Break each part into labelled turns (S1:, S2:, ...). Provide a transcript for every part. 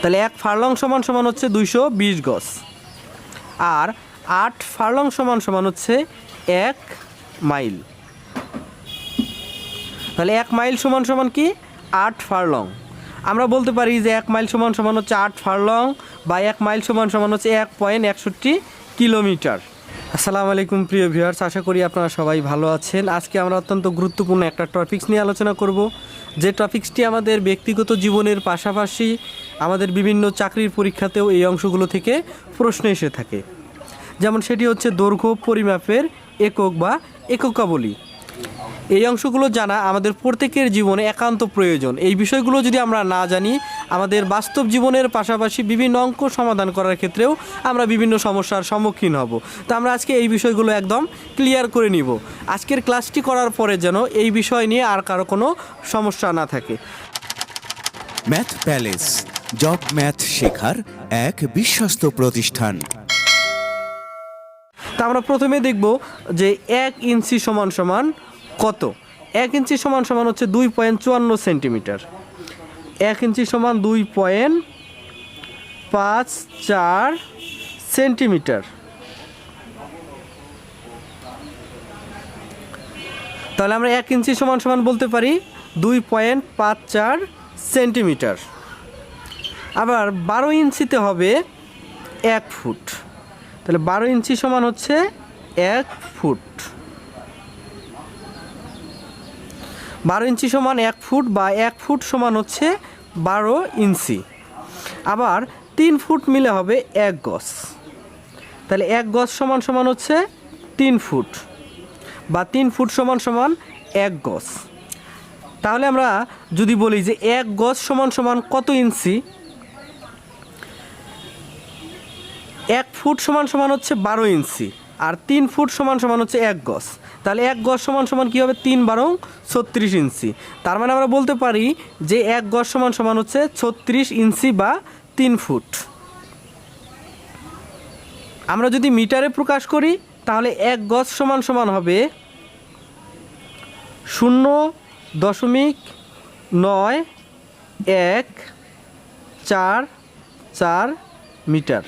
S1: তাহলে 1 ফার্লং সমান সমান হচ্ছে 220 গজ। আর 8 ফার্লং সমান সমান হচ্ছে 1 মাইল। তাহলে 1 মাইল সমান সমান কি 8 ফার্লং। আমরা বলতে পারি যে 1 মাইল সমান সমান হচ্ছে 8 ফার্লং, বা 1 মাইল সমান সমান হচ্ছে 1.61 কিলোমিটার। আসসালামু আলাইকুম প্রিয় ভিউয়ার্স, আশা করি আপনারা সবাই ভালো আছেন। আজকে আমরা অত্যন্ত গুরুত্বপূর্ণ একটা টপিকস নিয়ে আলোচনা করব, যে টপিকসটি আমাদের ব্যক্তিগত জীবনের পাশাপাশি আমাদের বিভিন্ন চাকরির পরীক্ষাতেও এই অংশগুলো থেকে প্রশ্ন এসে থাকে। যেমন সেটি হচ্ছে দৈর্ঘ্য পরিমাপের একক বা এককাবলী। এই অংশগুলো জানা আমাদের প্রত্যেকের জীবনে একান্ত প্রয়োজন। এই বিষয়গুলো যদি আমরা না জানি, আমাদের বাস্তব জীবনের পাশাপাশি বিভিন্ন অঙ্ক সমাধান করার ক্ষেত্রেও আমরা বিভিন্ন সমস্যার সম্মুখীন হব। তো আমরা আজকে এই বিষয়গুলো একদম ক্লিয়ার করে নিব, আজকের ক্লাসটি করার পরে যেন এই বিষয় নিয়ে আর কারো কোনো সমস্যা না থাকে।
S2: ম্যাথ প্যালেস, জব ম্যাথ শেখার এক বিশ্বস্ত প্রতিষ্ঠান।
S1: তা আমরা প্রথমে দেখব যে 1 ইঞ্চি সমান সমান কত। 1 ইঞ্চি সমান সমান হচ্ছে 2.54 সেন্টিমিটার। 1 ইঞ্চি সমান 2.54 সেন্টিমিটার। তাহলে আমরা 1 ইঞ্চি সমান সমান বলতে পারি 2.54 সেন্টিমিটার। আবার 12 ইঞ্চিতে হবে 1 ফুট। তাহলে 12 ইঞ্চি সমান হচ্ছে 1 ফুট। 12 ইঞ্চি সমান 1 ফুট, বা 1 ফুট সমান হচ্ছে 12 ইঞ্চি। আবার 3 ফুট মিলে হবে 1 গজ। তাহলে 1 গজ সমান সমান হচ্ছে 3 ফুট, বা 3 ফুট সমান সমান 1 গজ। তাহলে আমরা যদি বলি যে 1 গজ সমান সমান কত ইঞ্চি, 1 ফুট সমান সমান হচ্ছে 12 ইঞ্চি, আর 3 ফুট সমান সমান হচ্ছে 1 গজ। তাহলে 1 গজ সমান সমান কী হবে, 3 12 36 ইঞ্চি। তার মানে আমরা বলতে পারি যে 1 গজ সমান সমান হচ্ছে 36 ইঞ্চি বা 3 ফুট। আমরা যদি মিটারে প্রকাশ করি তাহলে 1 গজ সমান সমান হবে 0.9144 মিটার।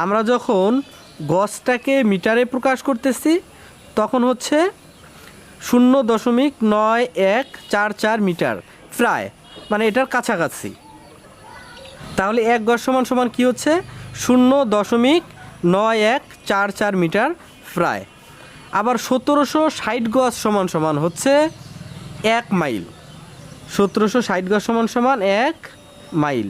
S1: আমরা যখন গজটাকে মিটারে প্রকাশ করতেছি তখন হচ্ছে 0.9144 মিটার, প্রায় মানে এটার কাছাকাছি। তাহলে 1 গজ সমান সমান কী হচ্ছে 0.9144 মিটার প্রায়। আবার 1760 গজ সমান সমান হচ্ছে 1 মাইল। 1760 গজ সমান সমান 1 মাইল।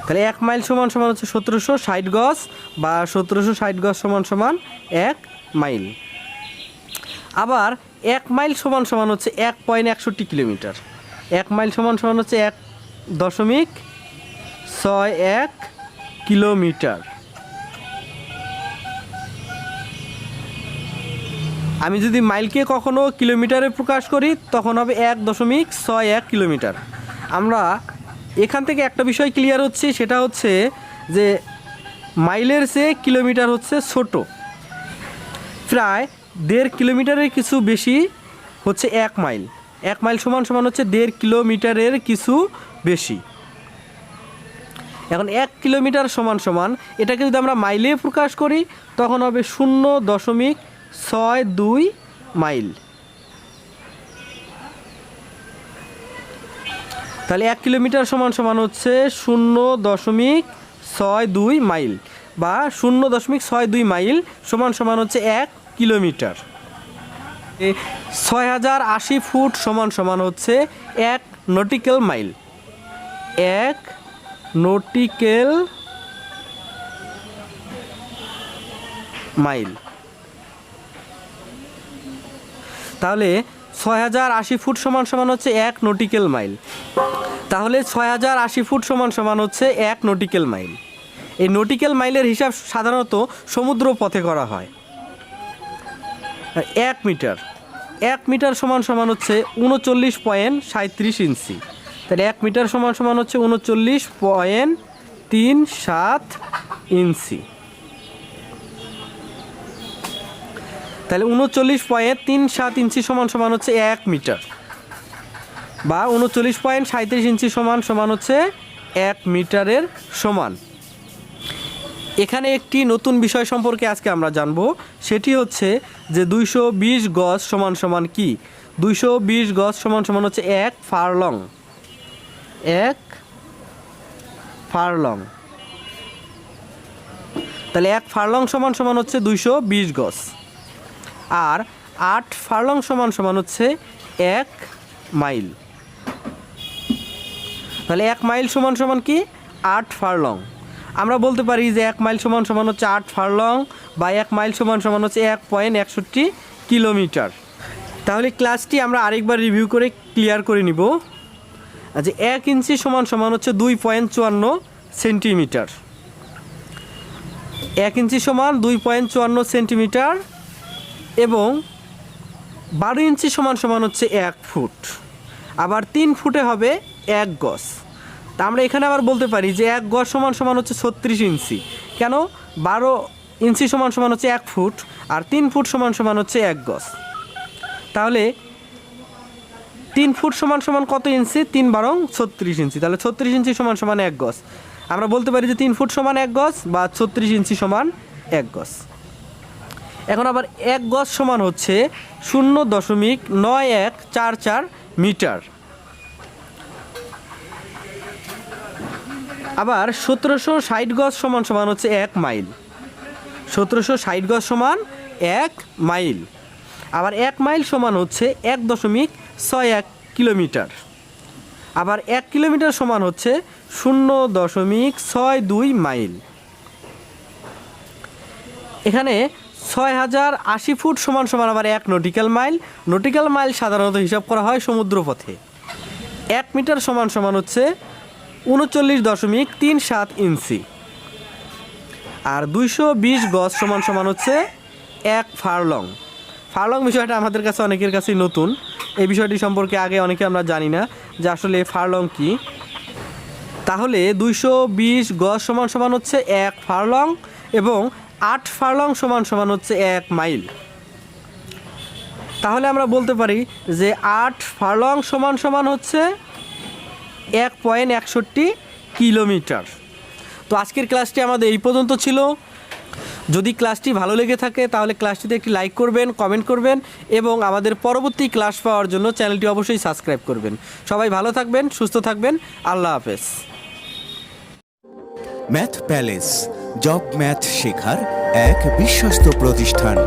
S1: তাহলে 1 মাইল সমান সমান হচ্ছে 1760 গজ, বা 1760 গজ সমান সমান 1 মাইল। আবার 1 মাইল সমান সমান হচ্ছে 1.61 কিলোমিটার। 1 মাইল সমান সমান হচ্ছে 1.61 কিলোমিটার। আমি যদি মাইলকে কখনো কিলোমিটারে প্রকাশ করি তখন হবে 1.61 কিলোমিটার। আমরা এখান থেকে একটা বিষয় ক্লিয়ার হচ্ছে, সেটা হচ্ছে যে মাইলের চেয়ে কিলোমিটার হচ্ছে ছোট। প্রায় 1.5 কিলোমিটারের কিছু বেশি হচ্ছে 1 মাইল। 1 মাইল সমান সমান হচ্ছে 1.5 কিলোমিটারের কিছু বেশি। এখন 1 কিলোমিটার সমান সমান এটাকে যদি আমরা মাইলে প্রকাশ করি তখন হবে 0.62 মাইল। তাহলে 1 কিলোমিটার সমান সমান হচ্ছে 0.62 মাইল, বা 0.62 মাইল সমান সমান হচ্ছে 1 কিলোমিটার। 6080 ফুট সমান সমান হচ্ছে 1 নটিক্যাল মাইল। 1 nautical mile. তাহলে 6080 ফুট সমান সমান হচ্ছে 1 নটিক্যাল মাইল। তাহলে 6080 ফুট সমান সমান হচ্ছে 1 নটিক্যাল মাইল। এই নটিক্যাল মাইলের হিসাব সাধারণত সমুদ্র পথে করা হয়। 1 মিটার, 1 মিটার সমান সমান হচ্ছে 39.37 ইঞ্চি। তাহলে 1 মিটার সমান সমান হচ্ছে 39.37 ইঞ্চি। তাহলে 39.37 ইঞ্চি সমান সমান হচ্ছে 1 মিটার, বা 39.37 ইঞ্চি সমান সমান হচ্ছে 1 মিটারের সমান। এখানে একটি নতুন বিষয় সম্পর্কে আজকে আমরা জানবো, সেটি হচ্ছে যে 220 গজ সমান সমান কি। 220 গজ সমান সমান হচ্ছে 1 ফারলং। 1 ফারলং, তাহলে 1 ফারলং সমান সমান হচ্ছে 220 গজ। আর 8 ফারলং সমান সমান হচ্ছে 1 মাইল। তাহলে 1 মাইল সমান সমান কি 8 ফারলং। আমরা বলতে পারি যে 1 মাইল সমান সমান হচ্ছে 8 ফারলং, বা 1 মাইল সমান সমান হচ্ছে 1.61 কিলোমিটার। তাহলে ক্লাসটি আমরা আরেকবার রিভিউ করে ক্লিয়ার করে নিব। যে 1 ইঞ্চি সমান সমান হচ্ছে 2.54 সেন্টিমিটার। 1 ইঞ্চি সমান 2.54 সেন্টিমিটার, এবং 12 ইঞ্চি সমান সমান হচ্ছে 1 ফুট। আবার 3 ফুটে হবে 1 গজ। তা আমরা এখানে আবার বলতে পারি যে 1 গজ সমান সমান হচ্ছে 36 ইঞ্চি। কেন? 12 ইঞ্চি সমান সমান হচ্ছে 1 ফুট, আর 3 ফুট সমান সমান হচ্ছে 1 গজ। তাহলে 3 ফুট সমান সমান কত ইঞ্চি? 3 বারং 36 ইঞ্চি। তাহলে 36 ইঞ্চি সমান সমান 1 গজ। আমরা বলতে পারি যে 3 ফুট সমান 1 গজ, বা 36 ইঞ্চি সমান 1 গজ। এখন আবার 1 গজ সমান হচ্ছে 0.9144 মিটার। আবার 1760 গজ সমান সমান হচ্ছে 1 মাইল। 1760 গজ সমান 1 মাইল। আবার 1 মাইল সমান হচ্ছে 1.61 কিলোমিটার। আবার 1 কিলোমিটার সমান হচ্ছে 0.62 মাইল। এখানে 6080 ফুট সমান সমান আবার 1 নটিক্যাল মাইল। নটিক্যাল মাইল সাধারণত হিসাব করা হয় সমুদ্রপথে। 1 মিটার সমান সমান হচ্ছে 39.37 ইঞ্চি। আর 220 গজ সমান সমান হচ্ছে 1 ফারলং। ফারলং বিষয়টা আমাদের কাছে অনেকের কাছেই নতুন। এই বিষয়টি সম্পর্কে আগে অনেকে আমরা জানি না যে আসলে ফারলং কি। তাহলে 220 গজ সমান সমান হচ্ছে 1 ফারলং, এবং 8 ফারলং সমান সমান হচ্ছে 1 মাইল। তাহলে আমরা বলতে পারি যে 8 ফারলং সমান সমান হচ্ছে 1.61 কিলোমিটার। তো আজকের ক্লাসটি আমাদের এই পর্যন্ত ছিল। যদি ক্লাসটি ভালো লেগে থাকে তাহলে ক্লাসটিতে একটি লাইক করবেন, কমেন্ট করবেন, এবং আমাদের পরবর্তী ক্লাস পাওয়ার জন্য চ্যানেলটি অবশ্যই সাবস্ক্রাইব করবেন। সবাই ভালো থাকবেন, সুস্থ থাকবেন। আল্লাহ হাফেজ।
S2: ম্যাথ প্যালেস, জব ম্যাথ শেখার এক বিশ্বস্ত প্রতিষ্ঠান।